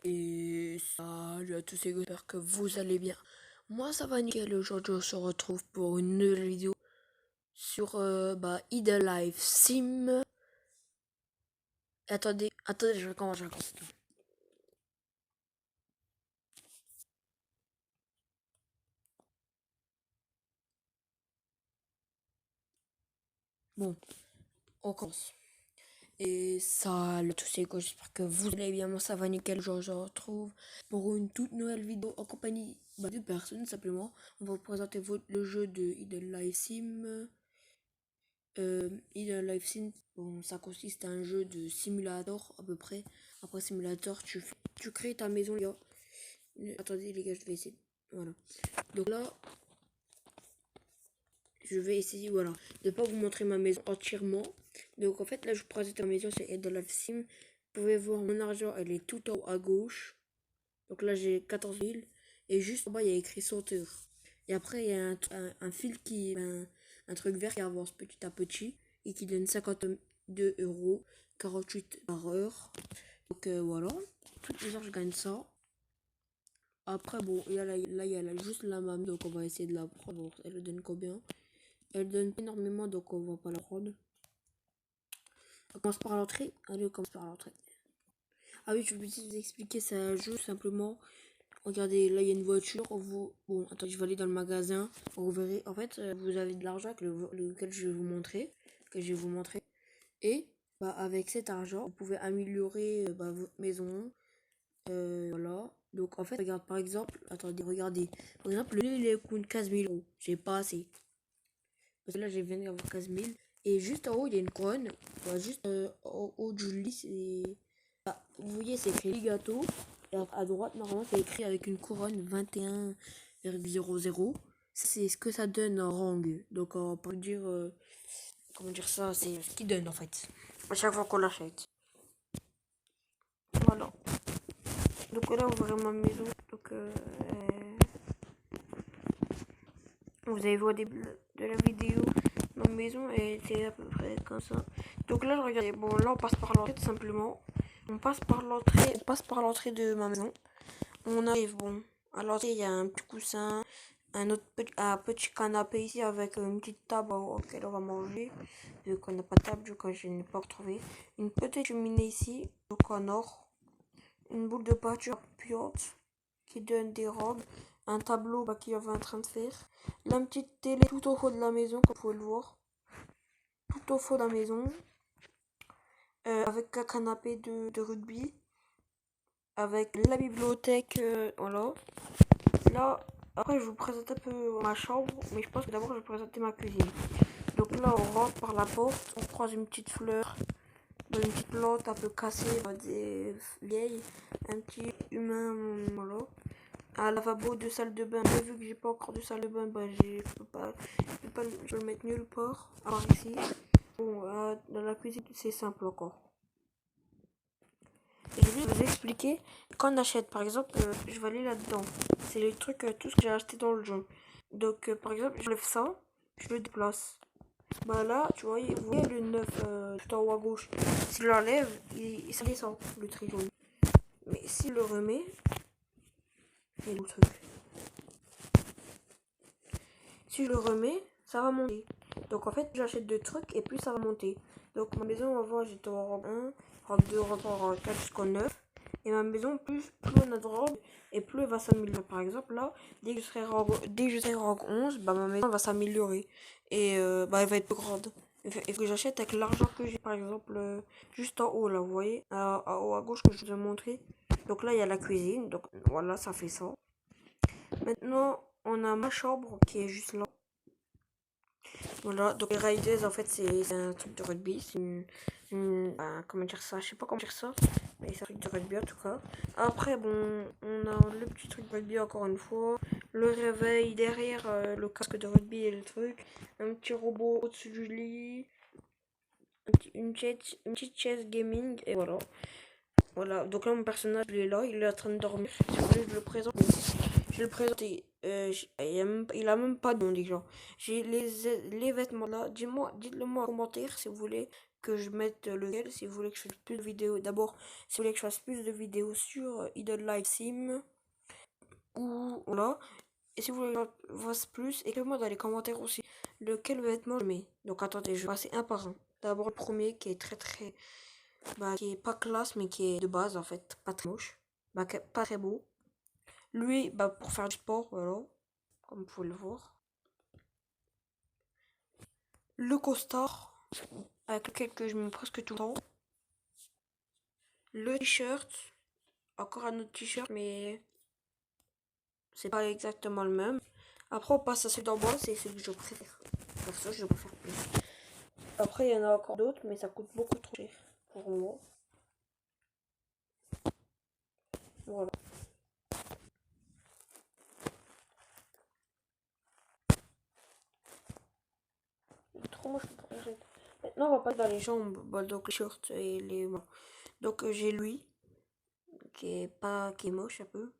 Et salut à tous et j'espère que vous allez bien. Moi ça va nickel, aujourd'hui on se retrouve pour une nouvelle vidéo sur Idle Life Sim. Attendez, je recommence. Bon, on commence. Et salut à tous et j'espère que vous allez bien. Moi ça va nickel, aujourd'hui on se retrouve pour une toute nouvelle vidéo en compagnie de personnes simplement. On va vous présenter le jeu de Idle Life Sim. Idle Life Sim, bon, ça consiste à un jeu de simulator à peu près. Après simulator, tu crées ta maison, les gars. Attendez les gars, je vais essayer. Voilà. Donc là, je vais essayer, voilà, de pas vous montrer ma maison entièrement. Donc en fait, là, je vous présente ma maison, c'est Idle Life Sim. Vous pouvez voir mon argent, elle est tout en haut à gauche. Donc là, j'ai 14 000. Et juste en bas, il y a écrit sauteur. Et après, il y a un fil un truc vert qui avance petit à petit et qui donne 52 € 48 par heure. Donc voilà. Toutes les heures, je gagne ça. Après, bon, il y a juste la mamie, donc on va essayer de la prendre. Elle donne combien? Elle donne énormément, donc on va pas la prendre. On commence par l'entrée. Allez, on commence par l'entrée. Ah oui, je voulais vous expliquer, c'est un jeu simplement. Regardez, là il y a une voiture. Bon, attendez, je vais aller dans le magasin. Vous verrez, en fait, vous avez de l'argent lequel je vais vous montrer. Et avec cet argent, vous pouvez améliorer votre maison. Voilà. Donc en fait, regarde par exemple, attendez, regardez. Par exemple, le lit il coûte 15 000 €. J'ai pas assez. Parce que là, j'ai venu avoir 15 000. Et juste en haut, il y a une couronne. Juste en haut du lit, c'est. Vous voyez, c'est écrit gâteau. Et à droite, normalement, c'est écrit avec une couronne 21,00. C'est ce que ça donne en rang. Donc, on peut dire. Comment dire ça? C'est ce qui donne en fait. À chaque fois qu'on l'achète. Voilà. Donc là, vous verrez ma maison. Donc, vous avez vu au début de la vidéo. Ma maison était à peu près comme ça. Donc là, regardez. Bon, là, on passe par l'entrée tout simplement. On passe par l'entrée de ma maison. On arrive, bon. À l'entrée, il y a un petit coussin, un petit canapé ici avec une petite table auquel on va manger. Vu qu'on n'a pas de table, du coup, je n'ai pas retrouvé. Une petite cheminée ici, donc en or. Une boule de peinture puante qui donne des robes. Un tableau qu'il y avait en train de faire. La petite télé tout au haut de la maison, comme vous pouvez le voir. Tout au fond de la maison. Avec un canapé de rugby. Avec la bibliothèque, voilà. Là, après, je vous présente un peu ma chambre, mais je pense que d'abord, je vais présenter ma cuisine. Donc là, on rentre par la porte, on croise une petite fleur, une petite plante un peu cassée, des vieilles, un petit humain, voilà. Un lavabo de salle de bain, mais vu que j'ai pas encore de salle de bain, je vais le mettre nulle part, à part ici. Bon, dans la cuisine, c'est simple encore. Je vais vous expliquer. Quand on achète, par exemple, je vais aller là-dedans. C'est les trucs, tout ce que j'ai acheté dans le jeu. Donc, par exemple, je lève ça, je le déplace. Bah là, vous voyez le 9 tout en haut à gauche. Si je l'enlève, ça descend, le tri jaune. Mais si je le remet, il y a le truc. Si je le remets, ça va monter. Donc en fait, j'achète deux trucs et plus ça va monter. Donc ma maison, avant, j'étais en rang 1, rang 2, rang 4 jusqu'au 9. Et ma maison, plus on a de rangs, et plus elle va s'améliorer. Par exemple, là, dès que je serai rang 11, ma maison va s'améliorer. Et elle va être plus grande. Et que j'achète avec l'argent que j'ai, par exemple, juste en haut, là, vous voyez, en haut à gauche que je vous ai montré. Donc là, il y a la cuisine. Donc voilà, ça fait ça. Maintenant, on a ma chambre qui est juste là. Voilà, donc les Raiders, en fait, c'est un truc de rugby. Comment dire ça? Je sais pas comment dire ça. Mais c'est un truc de rugby en tout cas. Après, bon, on a le petit truc de rugby encore une fois. Le réveil derrière, le casque de rugby et le truc. Un petit robot au-dessus du lit. Une petite chaise gaming. Et voilà. Voilà, donc là mon personnage il est là, il est en train de dormir. Si vous voulez, je le présente. Je vais le présenter. Il a même pas de nom déjà. J'ai les vêtements là. Dites-le moi en commentaire si vous voulez que je mette lequel, si vous voulez que je fasse plus de vidéos. D'abord, si vous voulez que je fasse plus de vidéos sur Idle Live Sim, ou voilà. Et si vous voulez que je fasse plus, écrivez-moi dans les commentaires aussi lequel vêtement je mets. Donc attendez, je vais passer un par un. D'abord le premier qui est très qui est pas classe mais qui est de base en fait, pas très moche, pas très beau. Lui, pour faire du sport, voilà, comme vous pouvez le voir. Le costard, avec lequel que je mets presque tout le temps. Le t-shirt, encore un autre t-shirt, mais c'est pas exactement le même. Après, on passe à celui d'en bas, c'est celui que je préfère. Perso, je préfère plus. Après, il y en a encore d'autres, mais ça coûte beaucoup trop cher pour moi. Voilà. Trop moche le projet. Maintenant, on va pas dans les jambes, donc les shorts et les mains. Donc, j'ai lui, qui est moche un peu.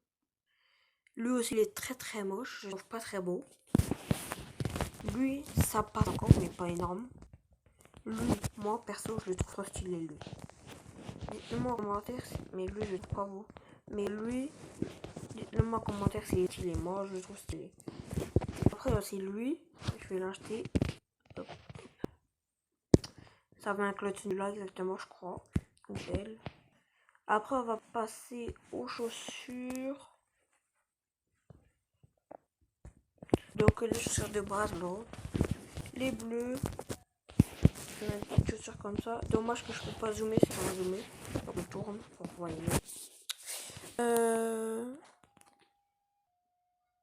Lui aussi, il est très moche, je trouve pas très beau. Lui, ça passe encore, mais pas énorme. Lui, moi, perso, je le trouve trop stylé, lui. Dites-le-moi en commentaire, mais lui, je le trouve pas beau. Mais lui, dites-le-moi en commentaire s'il est stylé. Moi, je le trouve stylé. Après, aussi lui, je vais l'acheter. Ça va avec le tenue là, exactement, je crois. Ou elle. Après, on va passer aux chaussures. Donc, les chaussures de base, là. Les bleus. Des petites chaussures comme ça. Dommage que je peux pas zoomer, c'est pas zoomer. Donc, je tourne pour voir.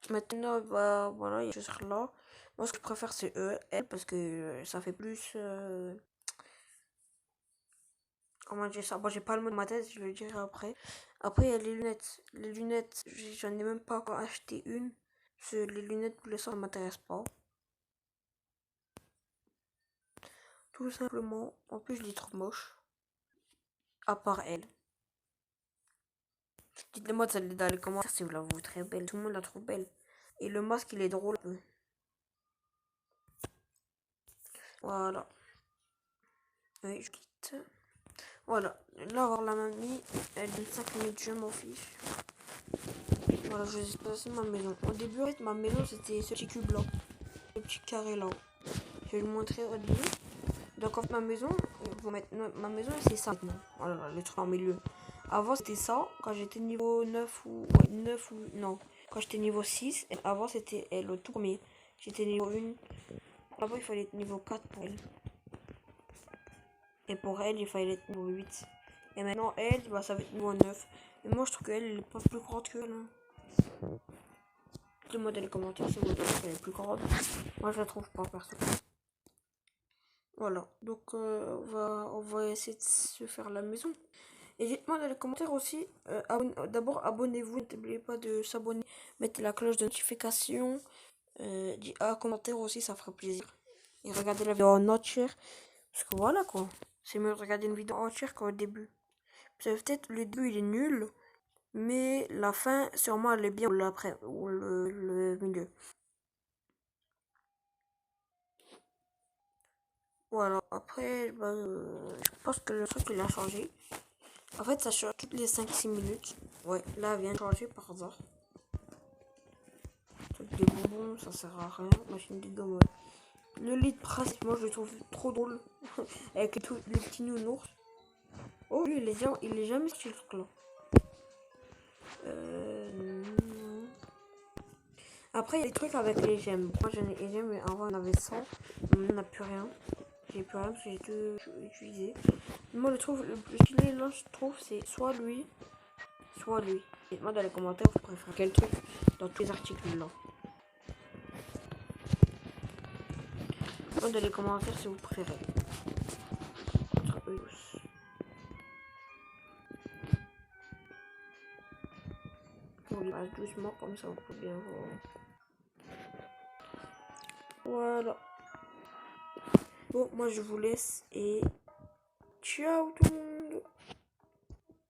Maintenant, voilà, il y a chaussures là. Moi, ce que je préfère, c'est elle, parce que ça fait plus. Comment dire ça? Bon, j'ai pas le mot de ma tête, je le dirai après. Après, il y a les lunettes. Les lunettes, j'en ai même pas encore acheté une. Parce que les lunettes, pour l'instant, ça m'intéresse pas. Tout simplement. En plus, je les trouve moches. À part elle. Dites-le-moi dans les commentaires si vous la trouvez très belle. Tout le monde la trouve belle. Et le masque, il est drôle un peu. Voilà. Oui, je quitte. Voilà. Là, avoir la mamie, elle donne 5 minutes, je m'en fiche. Voilà, je vais passer ma maison. Au début, en fait, ma maison, c'était ce petit cube là. Ce petit carré là. Je vais le montrer au début. Donc, en fait, ma maison, ma maison, c'est ça maintenant. Voilà, le truc en milieu. Avant, c'était ça. Quand j'étais niveau 9 ou. Ouais, 9 ou. Non. Quand j'étais niveau 6. Avant, c'était le tout premier. J'étais niveau 1. Là-bas, il fallait être niveau 4 pour elle. Et pour elle, il fallait être niveau 8. Et maintenant, elle, ça va être niveau 9. Et moi, je trouve qu'elle, elle est pas plus grande qu'elle. Dites-moi dans les commentaires si vous trouvez qu'elle est plus grande. Moi, je la trouve pas, perso. Voilà. Donc, on va essayer de se faire la maison. Et dites-moi dans les commentaires aussi. D'abord, abonnez-vous. N'oubliez pas de s'abonner. Mettez la cloche de notification. Dites un commentaire aussi, ça fera plaisir. Et regardez la vidéo en entière. Parce que voilà quoi. C'est mieux de regarder une vidéo entière qu'au début. Peut-être le début il est nul. Mais la fin, sûrement, elle est bien. Ou l'après. Ou le milieu. Voilà. Après, je pense que le truc il a changé. En fait, ça change toutes les 5-6 minutes. Ouais, là, elle vient de changer par hasard. Truc des bonbons, ça sert à rien. Machine de gomme, ouais. Le lit de principe, moi je le trouve trop drôle. Avec les petits nounours. Oh, lui, il est jamais sorti le truc là. Non. Après, il y a des trucs avec les gemmes. Moi j'en ai les gemmes, mais avant on avait 100. Maintenant on n'a plus rien. J'ai plus rien parce que j'ai tout utilisé. Moi, le plus stylé là, je trouve, c'est soit lui, soit lui. Dites-moi dans les commentaires, vous préférez quel truc dans tous les articles là. Dites-moi dans les commentaires si vous préférez. Entre eux tous. On les passe doucement, comme ça on peut bien voir. Voilà. Bon, moi je vous laisse et ciao tout le monde.